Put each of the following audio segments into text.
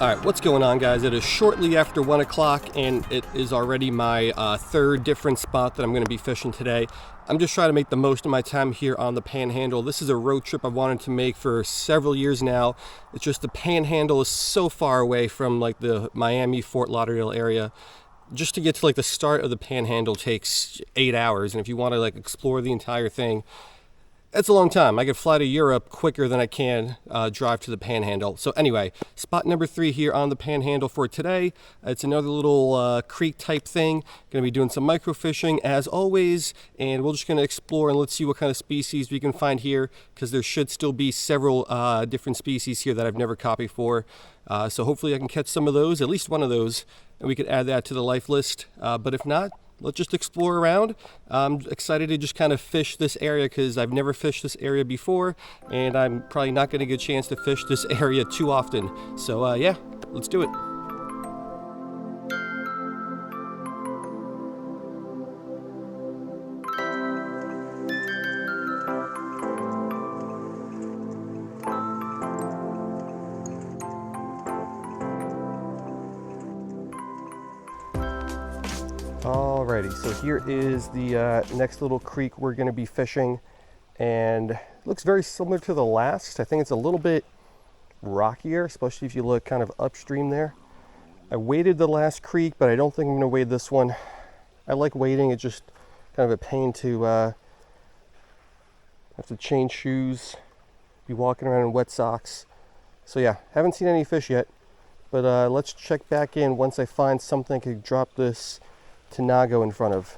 Alright, what's going on, guys? It is shortly after 1 o'clock and it is already my third different spot that I'm going to be fishing today. I'm just trying to make the most of my time here on the Panhandle. This is a road trip I've wanted to make for several years now. It's just the Panhandle is so far away from like the Miami, Fort Lauderdale area. Just to get to like the start of the Panhandle takes 8 hours, and if you want to like explore the entire thing, it's a long time. I could fly to Europe quicker than I can drive to the Panhandle. So anyway, spot number 3 here on the Panhandle for today. It's another little creek type thing. Going to be doing some microfishing as always, and we're just going to explore and let's see what kind of species we can find here, because there should still be several different species here that I've never caught before. So hopefully I can catch some of those, at least one of those, and we could add that to the life list. But if not, let's just explore around. I'm excited to just kind of fish this area because I've never fished this area before, and I'm probably not going to get a chance to fish this area too often. So yeah, let's do it. Alrighty, so here is the next little creek we're going to be fishing, and it looks very similar to the last. I think it's a little bit rockier, especially if you look kind of upstream there. I waded the last creek, but I don't think I'm going to wade this one. I like wading, it's just kind of a pain to have to change shoes, be walking around in wet socks. So yeah, haven't seen any fish yet, but let's check back in once I find something I could drop this Tanago in front of.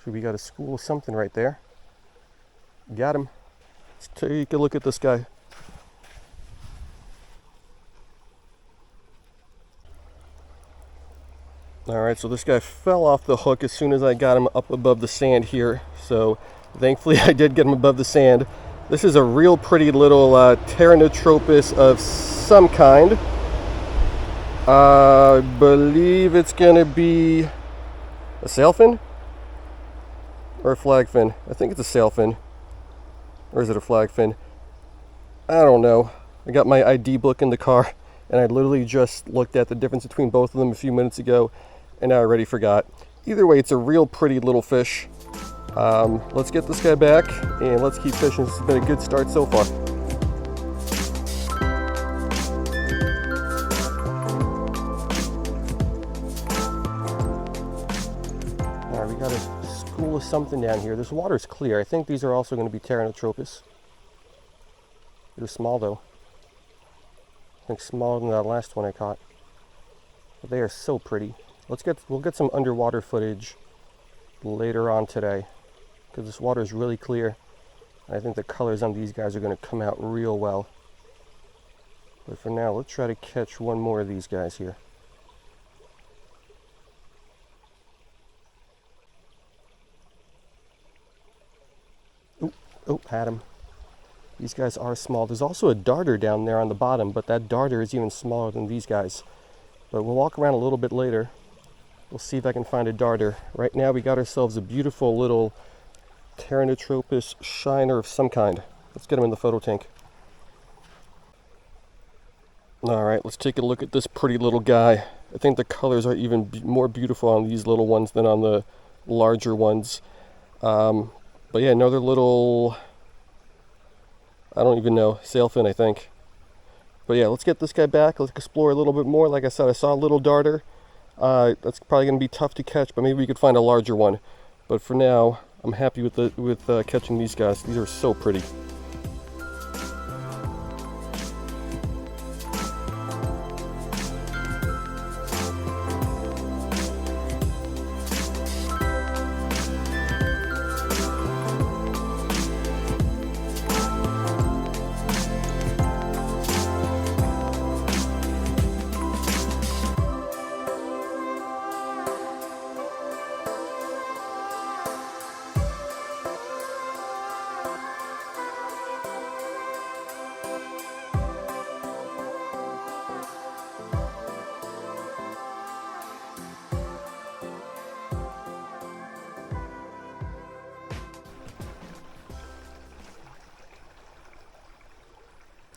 So we got a school of something right there. Got him. Let's take a look at this guy. Alright, so this guy fell off the hook as soon as I got him up above the sand here. So thankfully I did get him above the sand. This is a real pretty little Pteronotropis of some kind. I believe it's going to be a sailfin or a flagfin. I think it's a sailfin. Or is it a flagfin? I don't know. I got my ID book in the car, and I literally just looked at the difference between both of them a few minutes ago, and I already forgot. Either way, it's a real pretty little fish. Let's get this guy back and let's keep fishing. This has been a good start so far. Alright, we got a school of something down here. This water's clear. I think these are also going to be Pteronotropis. They're small though. I think smaller than that last one I caught. But they are so pretty. We'll get some underwater footage later on today, because this water is really clear. I think the colors on these guys are going to come out real well. But for now, let's try to catch one more of these guys here. Oh, had him. These guys are small. There's also a darter down there on the bottom, but that darter is even smaller than these guys. But we'll walk around a little bit later. We'll see if I can find a darter. Right now we got ourselves a beautiful little Pteronotropis shiner of some kind. Let's get him in the photo tank. Alright, let's take a look at this pretty little guy. I think the colors are even more beautiful on these little ones than on the larger ones. But yeah, another little, I don't even know, sailfin I think. But yeah, let's get this guy back. Let's explore a little bit more. Like I said, I saw a little darter. That's probably going to be tough to catch, but maybe we could find a larger one. But for now, I'm happy with catching these guys. These are so pretty.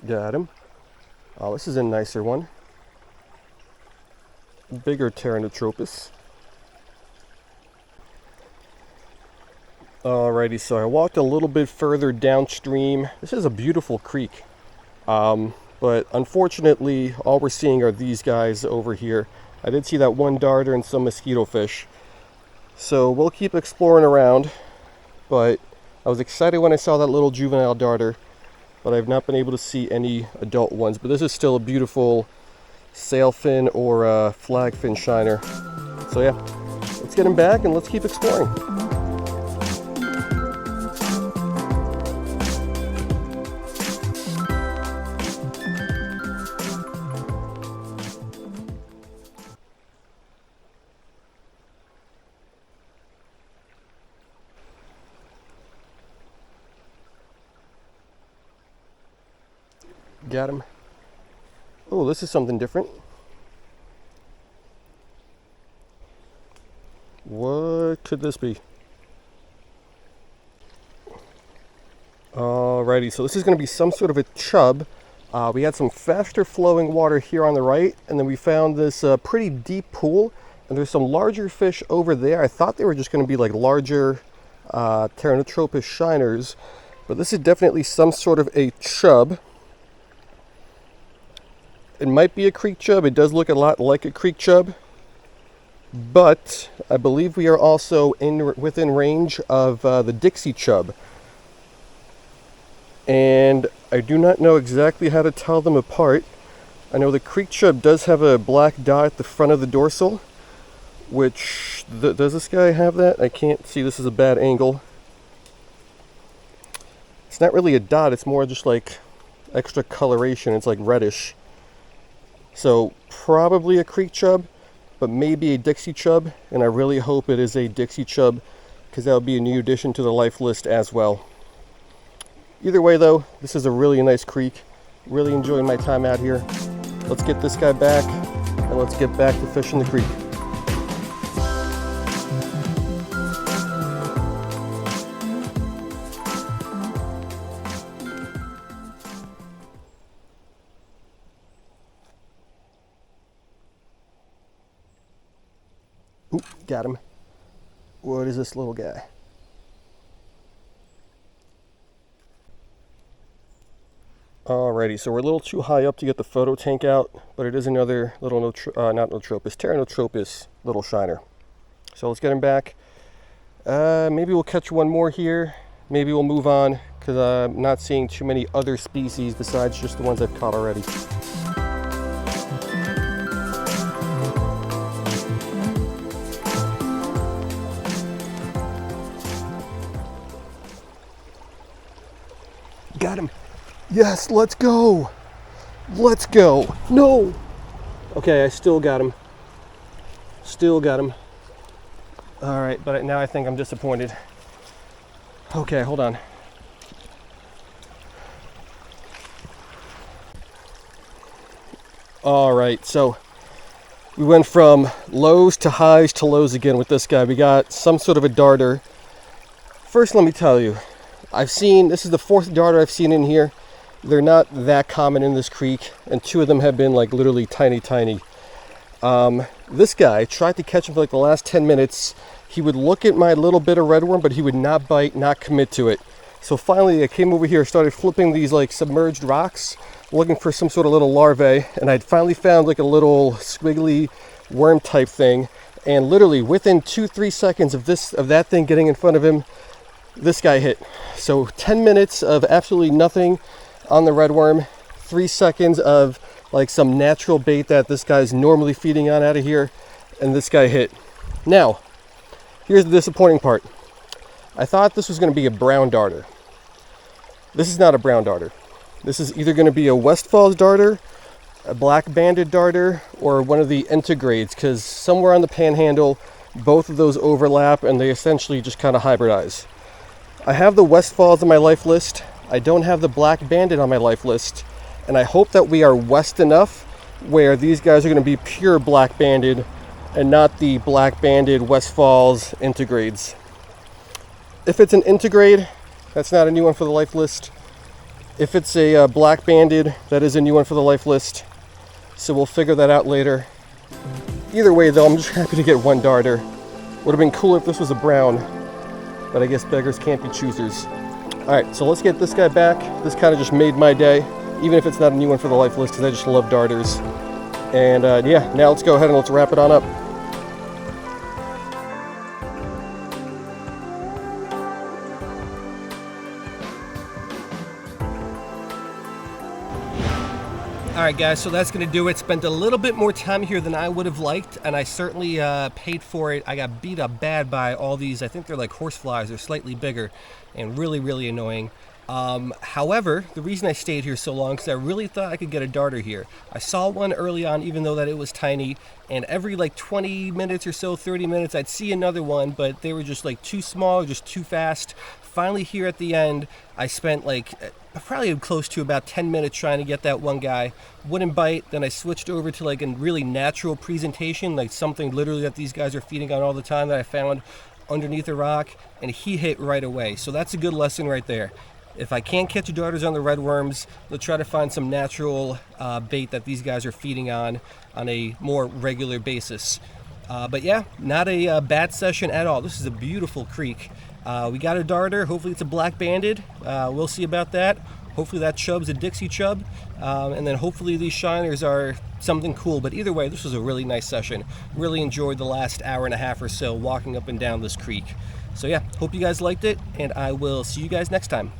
Got him. Oh, this is a nicer one. Bigger Pteronotropis. Alrighty, so I walked a little bit further downstream. This is a beautiful creek. But unfortunately, all we're seeing are these guys over here. I did see that one darter and some mosquito fish. So we'll keep exploring around. But I was excited when I saw that little juvenile darter. But I've not been able to see any adult ones. But this is still a beautiful sailfin or flagfin shiner. So yeah, let's get him back and let's keep exploring. Got him. Oh, this is something different. What could this be? Alrighty, so this is going to be some sort of a chub. We had some faster flowing water here on the right, and then we found this pretty deep pool, and there's some larger fish over there. I thought they were just going to be like larger Pteronotropis shiners, but this is definitely some sort of a chub. It might be a creek chub. It does look a lot like a creek chub, but I believe we are also within range of the dixie chub. And I do not know exactly how to tell them apart. I know the creek chub does have a black dot at the front of the dorsal, which, does this guy have that? I can't see, this is a bad angle. It's not really a dot, it's more just like extra coloration. It's like reddish. So probably a creek chub, but maybe a dixie chub, and I really hope it is a dixie chub because that would be a new addition to the life list as well. Either way though, this is a really nice creek. Really enjoying my time out here. Let's get this guy back and let's get back to fishing the creek. Oop, got him. What is this little guy? Alrighty, so we're a little too high up to get the photo tank out, but it is another little, Pteronotropis little shiner. So let's get him back. Maybe we'll catch one more here. Maybe we'll move on, because I'm not seeing too many other species besides just the ones I've caught already. Got him. Yes, let's go. Let's go. No. Okay, I still got him. Still got him. All right, but now I think I'm disappointed. Okay, hold on. All right, so we went from lows to highs to lows again with this guy. We got some sort of a darter. First, let me tell you, this is the fourth darter I've seen in here. They're not that common in this creek, and two of them have been like literally tiny. This guy tried to catch him for like the last 10 minutes. He would look at my little bit of redworm, but he would not bite, not commit to it. So finally I came over here, started flipping these like submerged rocks, looking for some sort of little larvae, and I'd finally found like a little squiggly worm type thing. And literally within 2-3 seconds of that thing getting in front of him, this guy hit. So 10 minutes of absolutely nothing on the redworm, 3 seconds of like some natural bait that this guy's normally feeding on out of here, and this guy hit. Now, here's the disappointing part. I thought this was going to be a brown darter. This is not a brown darter. This is either going to be a Westfall's darter, a black banded darter, or one of the integrades, because somewhere on the Panhandle, both of those overlap and they essentially just kind of hybridize. I have the Westfalls on my life list. I don't have the black banded on my life list, and I hope that we are west enough where these guys are going to be pure black banded and not the black banded Westfalls integrades. If it's an integrade, that's not a new one for the life list. If it's a black banded, that is a new one for the life list. So we'll figure that out later. Either way though, I'm just happy to get one darter. Would have been cooler if this was a brown, but I guess beggars can't be choosers. Alright, so let's get this guy back. This kind of just made my day, even if it's not a new one for the life list, because I just love darters. And yeah, now let's go ahead and let's wrap it on up. Alright guys, so that's going to do it. Spent a little bit more time here than I would have liked, and I certainly paid for it. I got beat up bad by all these, I think they're like horseflies, they're slightly bigger and really, really annoying. However, the reason I stayed here so long is I really thought I could get a darter here. I saw one early on, even though that it was tiny, and every like 20 minutes or so, 30 minutes, I'd see another one, but they were just like too small, just too fast. Finally here at the end, I spent like probably close to about 10 minutes trying to get that one guy. Wouldn't bite. Then I switched over to like a really natural presentation, like something literally that these guys are feeding on all the time that I found underneath a rock, and he hit right away. So that's a good lesson right there. If I can't catch darters on the red worms, let's try to find some natural bait that these guys are feeding on a more regular basis. But yeah, not a bad session at all. This is a beautiful creek. We got a darter. Hopefully it's a black banded. We'll see about that. Hopefully that chub's a Dixie chub. And then hopefully these shiners are something cool. But either way, this was a really nice session. Really enjoyed the last hour and a half or so walking up and down this creek. So yeah, hope you guys liked it, and I will see you guys next time.